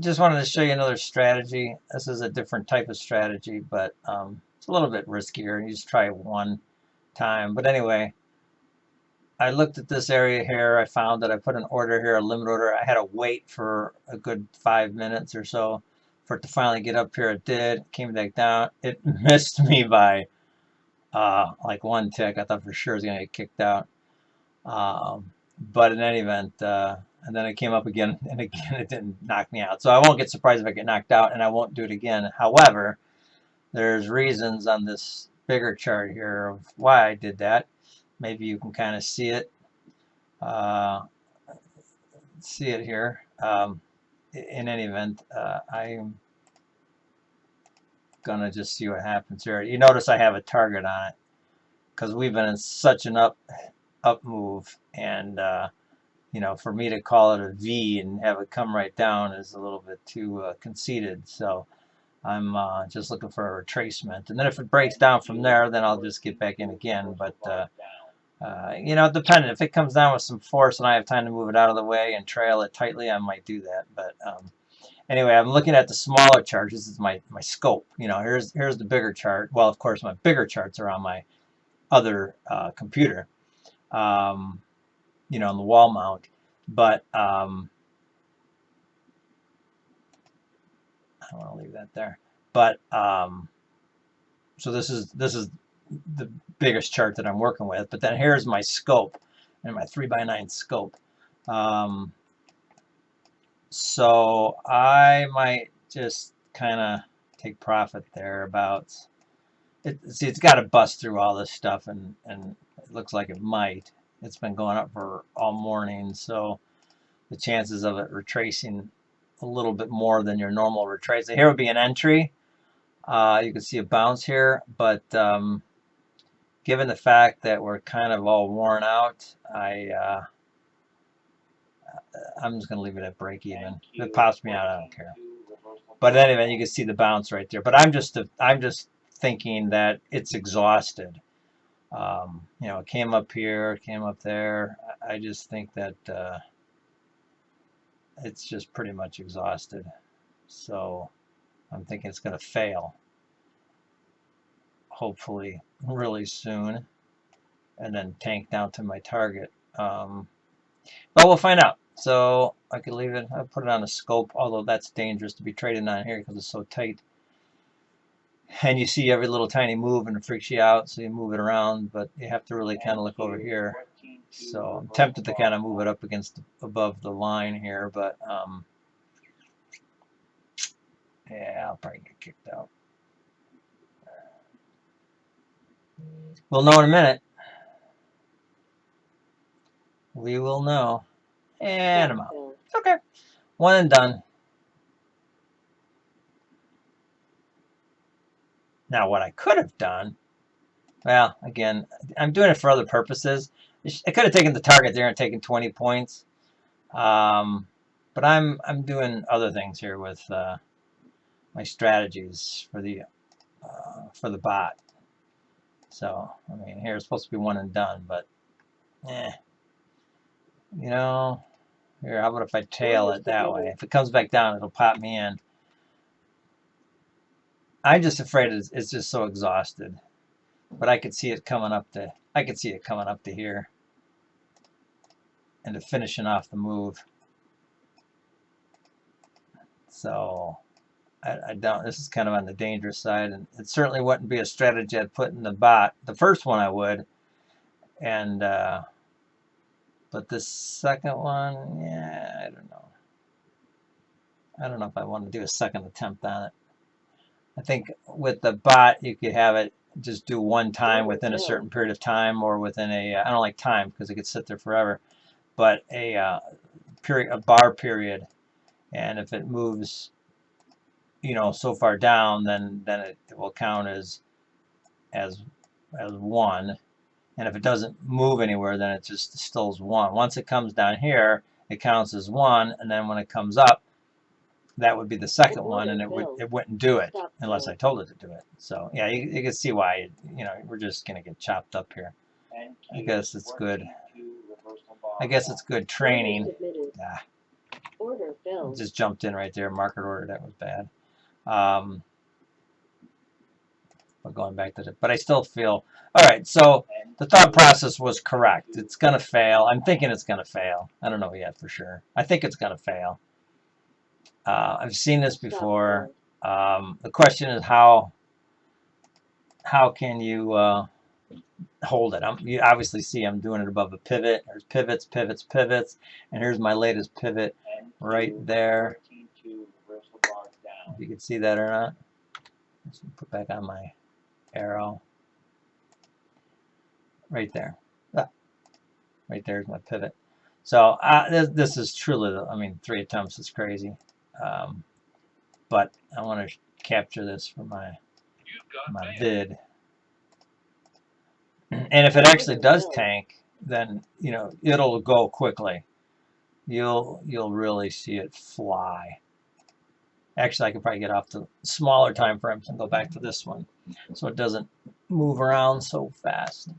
just wanted to show you another strategy. This is a different type of strategy, but it's a little bit riskier. You just try it one time. But anyway, I looked at this area here. I found that I put an order here, a limit order. I had to wait for a good 5 minutes or so for it to finally get up here. It did. Came back down. It missed me by like one tick. I thought for sure it was going to get kicked out. But in any event, and then it came up again, and again it didn't knock me out. So I won't get surprised if I get knocked out, and I won't do it again. However, there's reasons on this bigger chart here of why I did that. Maybe you can kind of see it. See it here. In any event, I'm gonna just see what happens here. You notice I have a target on it because we've been in such an up move, and you know, for me to call it a V and have it come right down is a little bit too conceited. So I'm just looking for a retracement, and then if it breaks down from there, then I'll just get back in again. But you know, depending. If it comes down with some force and I have time to move it out of the way and trail it tightly, I might do that. But anyway, I'm looking at the smaller charts. This is my scope. You know, here's the bigger chart. Well, of course, my bigger charts are on my other computer. You know, on the wall mount. But I don't want to leave that there. But so this is the biggest chart that I'm working with. But then here's my scope and my 3x9 scope. So I might just kind of take profit there about it. See, it's got to bust through all this stuff, and it looks like it might. It's been going up for all morning, so the chances of it retracing a little bit more than your normal retracing. Here would be an entry. You can see a bounce here, but given the fact that we're kind of all worn out, I'm just going to leave it at break even. If it pops me out, I don't care. But in any event, you can see the bounce right there. But I'm just thinking that it's exhausted. You know, it came up here, it came up there. I just think that it's just pretty much exhausted. So I'm thinking it's going to fail, hopefully really soon, and then tank down to my target. But we'll find out. So I could leave it, I'll put it on a scope, although that's dangerous to be trading on here because it's so tight. And you see every little tiny move and it freaks you out, so you move it around, but you have to really kind of look over here. So I'm tempted to kind of move it up against above the line here, but yeah, I'll probably get kicked out. We'll know in a minute. We will know. And I'm out. Okay. One and done. Now, what I could have done, well, again, I'm doing it for other purposes. I could have taken the target there and taken 20 points. But I'm doing other things here with my strategies for the bot. So, I mean, here it's supposed to be one and done, but you know, here, how about if I tail it that way? If it comes back down, it'll pop me in. I'm just afraid it's just so exhausted. But I could see it coming up to here and to finishing off the move. So I don't. This is kind of on the dangerous side, and it certainly wouldn't be a strategy I'd put in the bot. The first one I would, and but the second one, yeah, I don't know. I don't know if I want to do a second attempt on it. I think with the bot, you could have it just do one time within a certain period of time, or within a I don't like time because it could sit there forever, but a bar period, and if it moves, you know, so far down, then it will count as one, and if it doesn't move anywhere, then it just still is one. Once it comes down here, it counts as one, and then when it comes up, that would be the second one, and it wouldn't do it unless I told it to do it. So yeah, you can see why, you know, we're just gonna get chopped up here. I guess it's good. I guess it's good training. Order filled. Just jumped in right there, market order, that was bad. But going back to but I still feel, all right, so the thought process was correct. It's going to fail. I'm thinking it's going to fail. I don't know yet for sure. I think it's going to fail. I've seen this before. The question is how can you hold it? You obviously see I'm doing it above a pivot. There's pivots, pivots, pivots, and here's my latest pivot right there. If you can see that or not. Let's put back on my arrow. Right there. Right there is my pivot. So this is truly, I mean, 3 attempts is crazy. But I want to capture this for my vid. And if it actually does tank, then you know it'll go quickly. You'll really see it fly. Actually, I could probably get off the smaller time frames and go back to this one, so it doesn't move around so fast.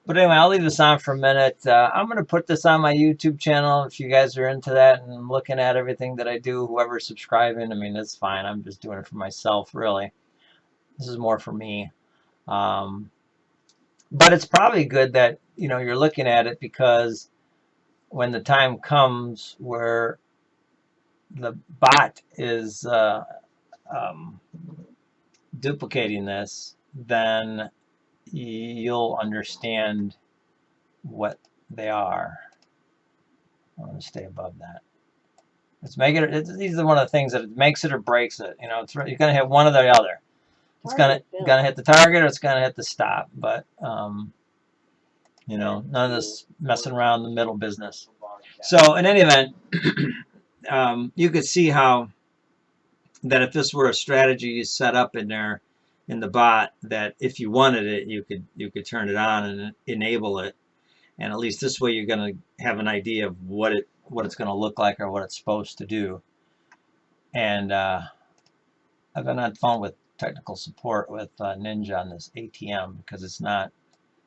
But anyway, I'll leave this on for a minute. I'm going to put this on my YouTube channel if you guys are into that and looking at everything that I do. Whoever's subscribing, I mean, it's fine. I'm just doing it for myself, really. This is more for me. But it's probably good that, you know, you're looking at it, because when the time comes where the bot is duplicating this, then you'll understand what they are. I'm going to stay above that. Let's make it. These are one of the things that it makes it or breaks it. You know, you're going to hit one or the other. It's going to hit the target or it's going to hit the stop. But you know, none of this messing around the middle business. So in any event, you could see how that if this were a strategy you set up in there in the bot, that if you wanted it, you could turn it on and enable it, and at least this way you're going to have an idea of what it's going to look like or what it's supposed to do. And I've been on the phone with technical support with Ninja on this ATM, because it's not.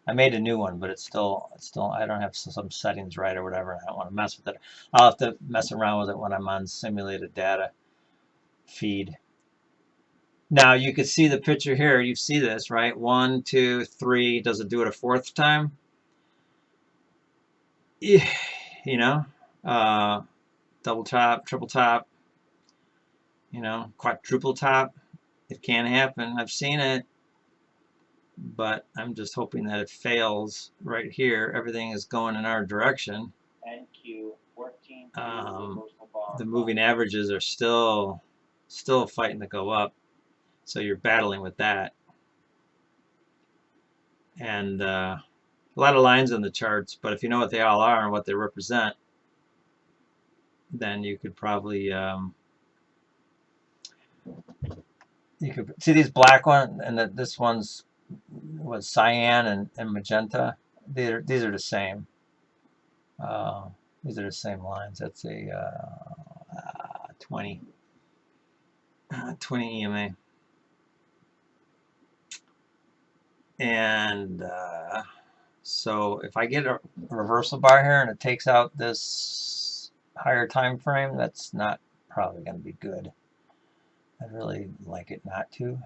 I made a new one, but it's still I don't have some settings right or whatever. I don't want to mess with it. I'll have to mess around with it when I'm on simulated data feed. Now you can see the picture here. You see this, right? 1, 2, 3. Does it do it a 4th time? You know, double top, triple top, you know, quadruple top. It can happen. I've seen it, but I'm just hoping that it fails right here. Everything is going in our direction. mNQ 14. The moving averages are still fighting to go up, so you're battling with that. And a lot of lines on the charts, but if you know what they all are and what they represent, then you could probably you could see these black ones, and that this one's was cyan and magenta. These are the same. These are the same lines. That's a 20 EMA. And so if I get a reversal bar here and it takes out this higher time frame, that's not probably going to be good. I'd really like it not to.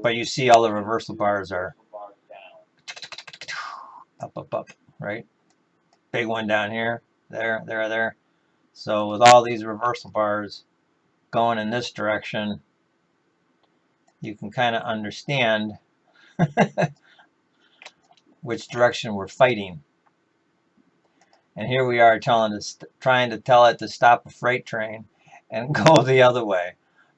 But you see all the reversal bars are up, right? Big one down here, there. So with all these reversal bars going in this direction, you can kind of understand which direction we're fighting. And here we are trying to tell it to stop a freight train and go the other way.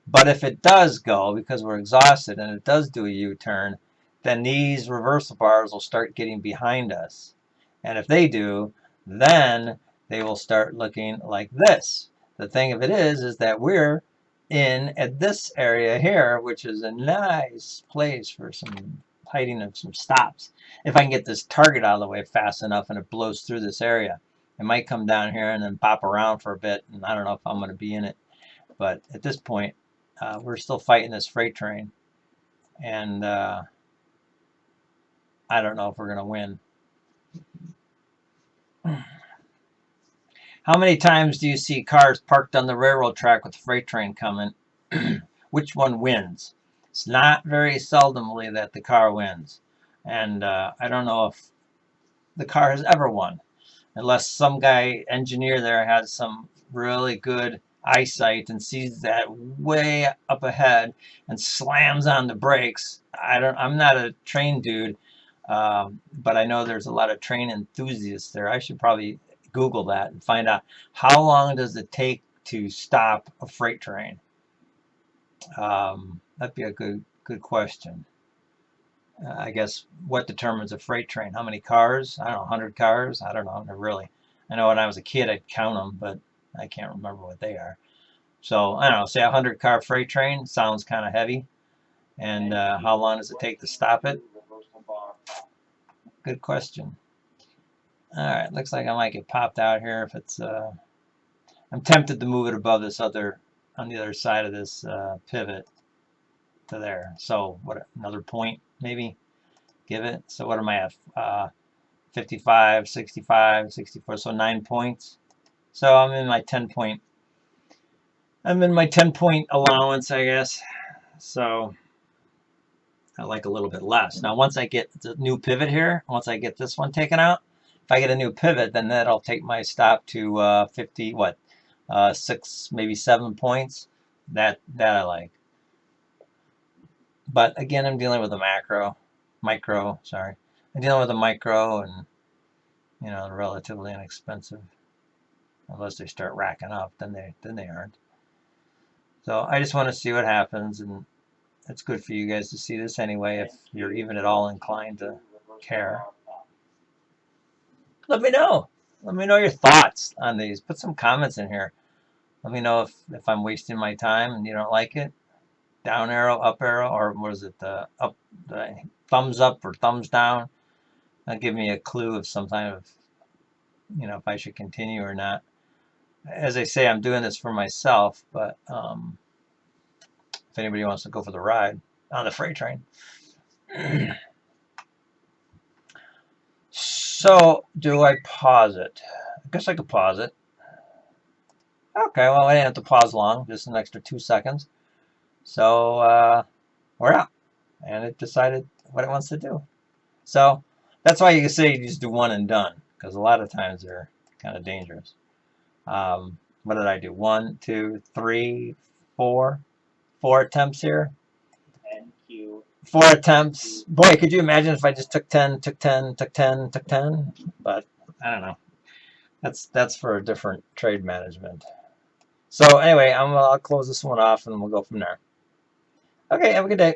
But if it does go, because we're exhausted, and it does do a U-turn, then these reversal bars will start getting behind us. And if they do, then they will start looking like this. The thing of it is that we're in at this area here, which is a nice place for some hiding of some stops. If I can get this target out of the way fast enough and it blows through this area, it might come down here and then pop around for a bit, and I don't know if I'm going to be in it. But at this point, we're still fighting this freight train, and I don't know if we're going to win. How many times do you see cars parked on the railroad track with a freight train coming? Which one wins? It's not very seldomly that the car wins. And I don't know if the car has ever won, unless some guy engineer there has some really good eyesight and sees that way up ahead and slams on the brakes. I'm not a train dude, but I know there's a lot of train enthusiasts there. I should probably Google that and find out how long does it take to stop a freight train. That'd be a good question. I guess what determines a freight train? How many cars? I don't know, 100 cars? I don't know, not really. I know when I was a kid I'd count them, but I can't remember what they are. So I don't know, say a 100-car freight train sounds kind of heavy. And how long does it take to stop it? Good question. All right, looks like I might get popped out here if it's... I'm tempted to move it above this other, on the other side of this pivot to there. So what, another point maybe? Give it. So what am I at? 55, 65, 64. So 9 points. So I'm in my 10-point. I'm in my 10-point allowance, I guess. So I like a little bit less. Now, once I get the new pivot here, once I get this one taken out, if I get a new pivot, then that'll take my stop to 50, what, 6, maybe 7 points. That I like. But again, I'm dealing with a micro, sorry. I'm dealing with a micro, and you know, relatively inexpensive. Unless they start racking up, then they aren't. So I just want to see what happens, and it's good for you guys to see this anyway if you're even at all inclined to care. Let me know. Let me know your thoughts on these. Put some comments in here. Let me know if I'm wasting my time and you don't like it. Down arrow, up arrow, or what is it? The thumbs up or thumbs down. That'll give me a clue of some kind of, you know, if I should continue or not. As I say, I'm doing this for myself, but if anybody wants to go for the ride on the freight train. So, do I pause it? I guess I could pause it. Okay, well, I didn't have to pause long, just an extra 2 seconds. So, we're out. And it decided what it wants to do. So, that's why you can say you just do one and done, because a lot of times they're kind of dangerous. What did I do? 1, 2, 3, 4. 4 attempts here. mNQ. 4 attempts. Boy, could you imagine if I just took 10, took 10, took 10, took 10? But I don't know. That's for a different trade management. So anyway, I'll close this one off and we'll go from there. Okay, have a good day.